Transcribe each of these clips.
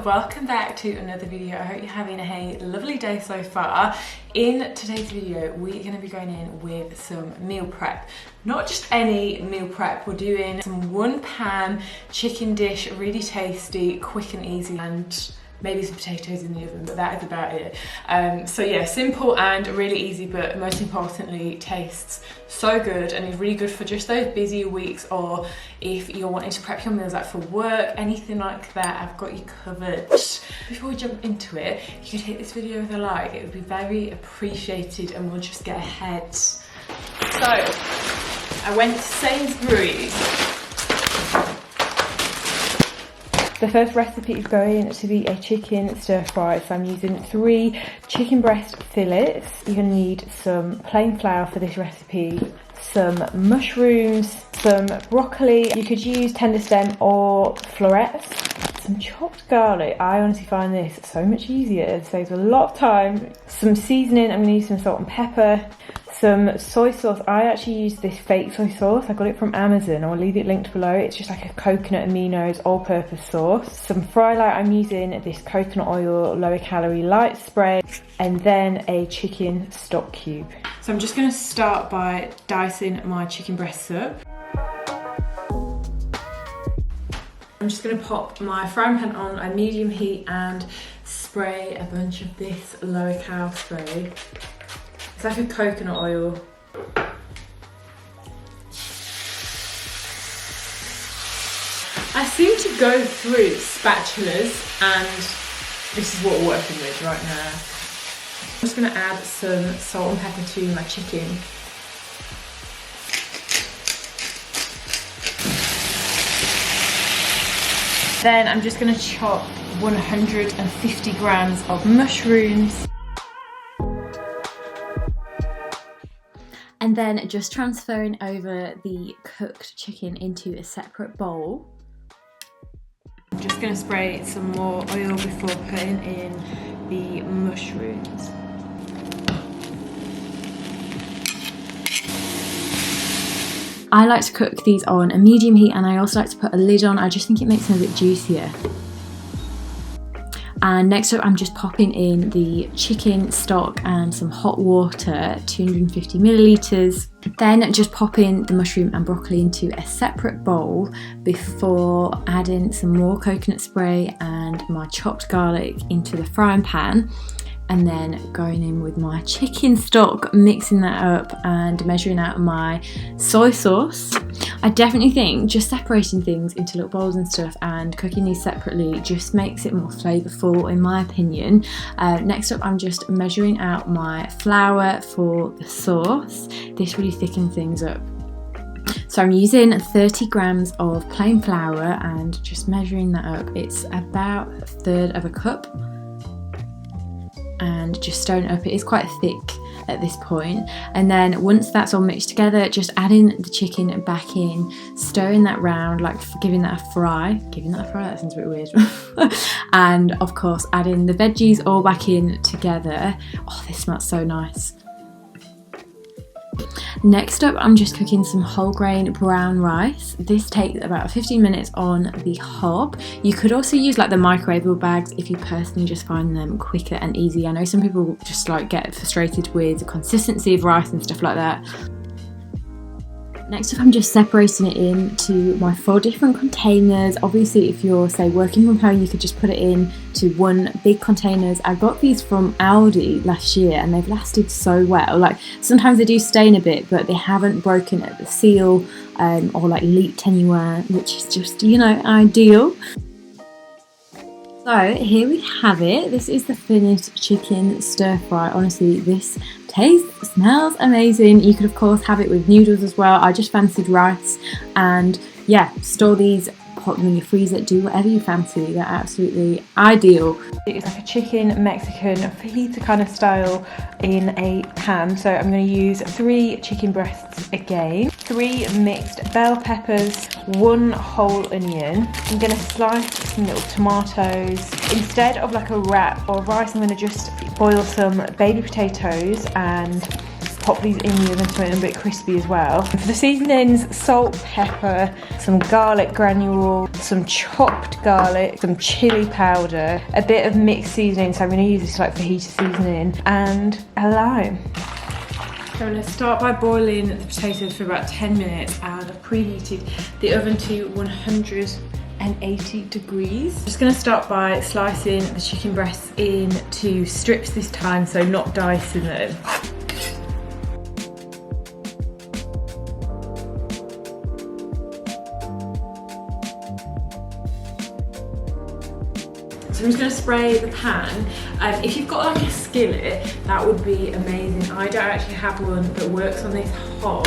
welcome back to another video. I hope you're having a lovely day so far. In today's video, we're going to be going in with some meal prep. Not just any meal prep, we're doing some one pan chicken dish, really tasty, quick and easy, and maybe some potatoes in the oven, but that is about it. So yeah, simple and really easy, but most importantly, tastes so good and is really good for just those busy weeks, or if you're wanting to prep your meals out for work, anything like that, I've got you covered. Before we jump into it, if you could hit this video with a like, it would be very appreciated and we'll just get ahead. So, I went to Sainsbury's. The first recipe is going to be a chicken stir fry, so I'm using 3 chicken breast fillets. You're going to need some plain flour for this recipe, some mushrooms, some broccoli, you could use tender stem or florets, some chopped garlic. I honestly find this so much easier, it saves a lot of time, some seasoning, I'm going to use some salt and pepper, some soy sauce. I actually use this fake soy sauce. I got it from Amazon. I'll leave it linked below. It's just like a coconut aminos all-purpose sauce. Some fry light. I'm using this coconut oil lower calorie light spray, and then a chicken stock cube. So I'm just going to start by dicing my chicken breasts up. I'm just going to pop my frying pan on a medium heat and spray a bunch of this lower cal spray. It's like a coconut oil. I seem to go through spatulas, and this is what we're working with right now. I'm just going to add some salt and pepper to my chicken. Then I'm just going to chop 150 grams of mushrooms. And then just transferring over the cooked chicken into a separate bowl. I'm just going to spray some more oil before putting in the mushrooms. I like to cook these on a medium heat, and I also like to put a lid on. I just think it makes them a bit juicier. And next up, I'm just popping in the chicken stock and some hot water, 250 millilitres. Then just pop in the mushroom and broccoli into a separate bowl before adding some more coconut spray and my chopped garlic into the frying pan. And then going in with my chicken stock, mixing that up and measuring out my soy sauce. I definitely think just separating things into little bowls and stuff and cooking these separately just makes it more flavourful, in my opinion. Next up, I'm just measuring out my flour for the sauce. This really thickens things up. So I'm using 30 grams of plain flour and just measuring that up. It's about 1/3 of a cup. And just stirring it up. It is quite thick at this point, and then once that's all mixed together, just adding the chicken back in, stirring that round, like giving that a fry, that sounds a bit weird. And of course adding the veggies all back in together. Oh, this smells so nice. Next up, I'm just cooking some whole grain brown rice. This takes about 15 minutes on the hob. You could also use like the microwavable bags if you personally just find them quicker and easy. I know some people just like get frustrated with the consistency of rice and stuff like that. Next up, I'm just separating it into my 4 different containers. Obviously, if you're, say, working from home, you could just put it in to one big containers. I got these from Aldi last year and they've lasted so well. Like, sometimes they do stain a bit, but they haven't broken at the seal or like leaked anywhere, which is just, you know, ideal. So here we have it. This is the finished chicken stir fry. Honestly, this smells amazing. You could of course have it with noodles as well. I just fancied rice, and yeah, store these, put them in your freezer, do whatever you fancy. They're absolutely ideal. It's like a chicken Mexican fajita kind of style in a pan. So I'm going to use 3 chicken breasts again, 3 mixed bell peppers, 1 whole onion. I'm going to slice some little tomatoes. Instead of like a wrap or rice, I'm going to just boil some baby potatoes and pop these in the oven to make them a bit crispy as well. For the seasonings, salt, pepper, some garlic granule, some chopped garlic, some chili powder, a bit of mixed seasoning, so I'm going to use this like fajita seasoning, and a lime. So I'm going to start by boiling the potatoes for about 10 minutes, and I've preheated the oven to 180 degrees. I'm just going to start by slicing the chicken breasts into strips this time, so not dicing them. So I'm just going to spray the pan. If you've got like a skillet, that would be amazing. I don't actually have one that works on this hob.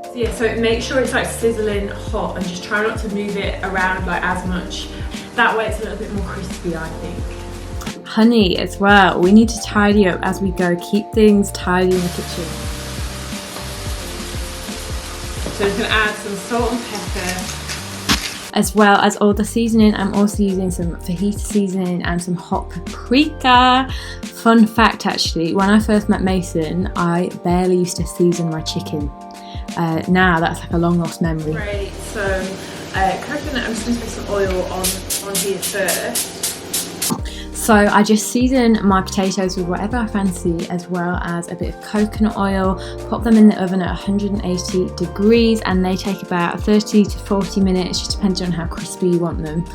So yeah, so make sure it's like sizzling hot and just try not to move it around like as much. That way it's a little bit more crispy, I think. Honey as well, we need to tidy up as we go. Keep things tidy in the kitchen. So I'm just going to add some salt and pepper. As well as all the seasoning, I'm also using some fajita seasoning and some hot paprika. Fun fact actually, when I first met Mason, I barely used to season my chicken. Now that's like a long lost memory. Great, so coconut, I'm just going to put some oil on here first. So I just season my potatoes with whatever I fancy, as well as a bit of coconut oil, pop them in the oven at 180 degrees, and they take about 30 to 40 minutes, just depending on how crispy you want them.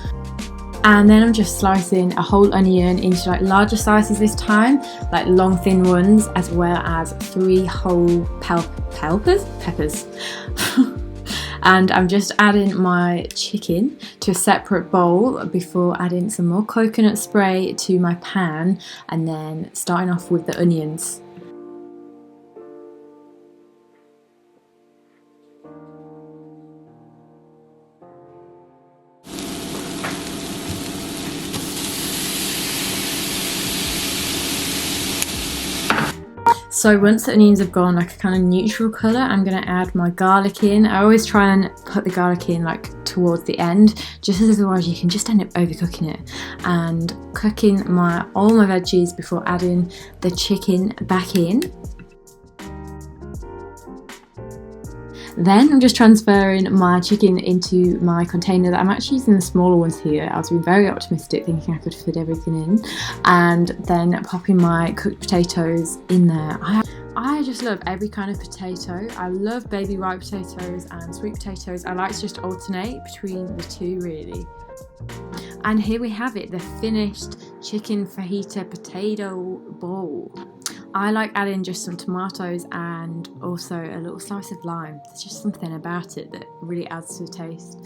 And then I'm just slicing a whole onion into like larger slices this time, like long thin ones, as well as 3 whole peppers. And I'm just adding my chicken to a separate bowl before adding some more coconut spray to my pan, and then starting off with the onions. So once the onions have gone like a kind of neutral colour, I'm going to add my garlic in. I always try and put the garlic in like towards the end, just as otherwise you can just end up overcooking it. And cooking all my veggies before adding the chicken back in. Then I'm just transferring my chicken into my container. That I'm actually using the smaller ones here. I was being very optimistic, thinking I could fit everything in, and then popping my cooked potatoes in there. I just love every kind of potato. I love baby ripe potatoes and sweet potatoes. I like to just alternate between the two really. And here we have it, the finished chicken fajita potato bowl. I like adding just some tomatoes and also a little slice of lime. There's just something about it that really adds to the taste.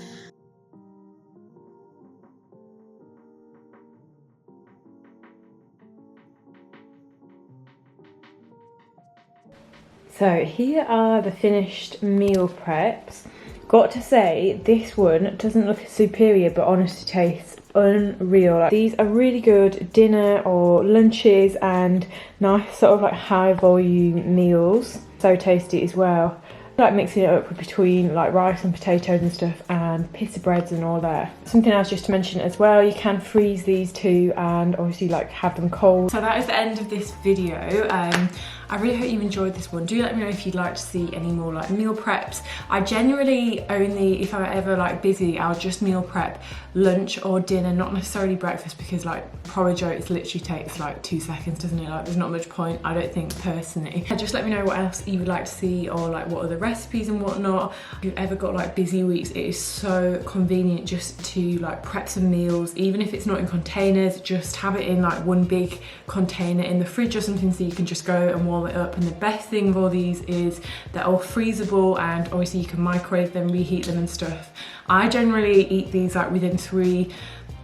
So here are the finished meal preps. Got to say, this one doesn't look superior, but honestly tastes unreal. These are really good dinner or lunches and nice sort of like high volume meals. So tasty as well. I like mixing it up between like rice and potatoes and stuff, and pita breads and all that. Something else just to mention as well, you can freeze these too and obviously like have them cold. So that is the end of this video. I really hope you enjoyed this one. Do let me know if you'd like to see any more like meal preps. I generally only, if I'm ever like busy, I'll just meal prep lunch or dinner, not necessarily breakfast, because like porridge oats literally takes like 2 seconds, doesn't it? Like there's not much point, I don't think, personally. Just let me know what else you would like to see, or like what other recipes and whatnot. If you've ever got like busy weeks, it is so convenient just to like prep some meals, even if it's not in containers, just have it in like one big container in the fridge or something, so you can just go and warm it up. And the best thing of all these is they're all freezable, and obviously you can microwave them, reheat them and stuff. I generally eat these like within 3,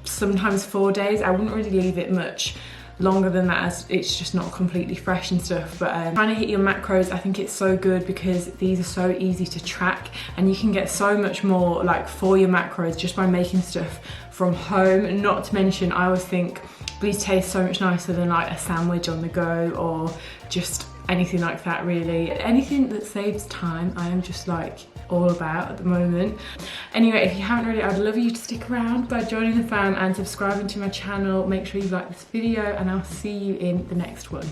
sometimes 4 days. I wouldn't really leave it much longer than that, as it's just not completely fresh and stuff. But trying to hit your macros, I think it's so good because these are so easy to track, and you can get so much more like for your macros just by making stuff from home. Not to mention, I always think these taste so much nicer than like a sandwich on the go, or just anything like that really. Anything that saves time, I am just like all about at the moment. Anyway, if you haven't already, I'd love you to stick around by joining the fam and subscribing to my channel. Make sure you like this video and I'll see you in the next one.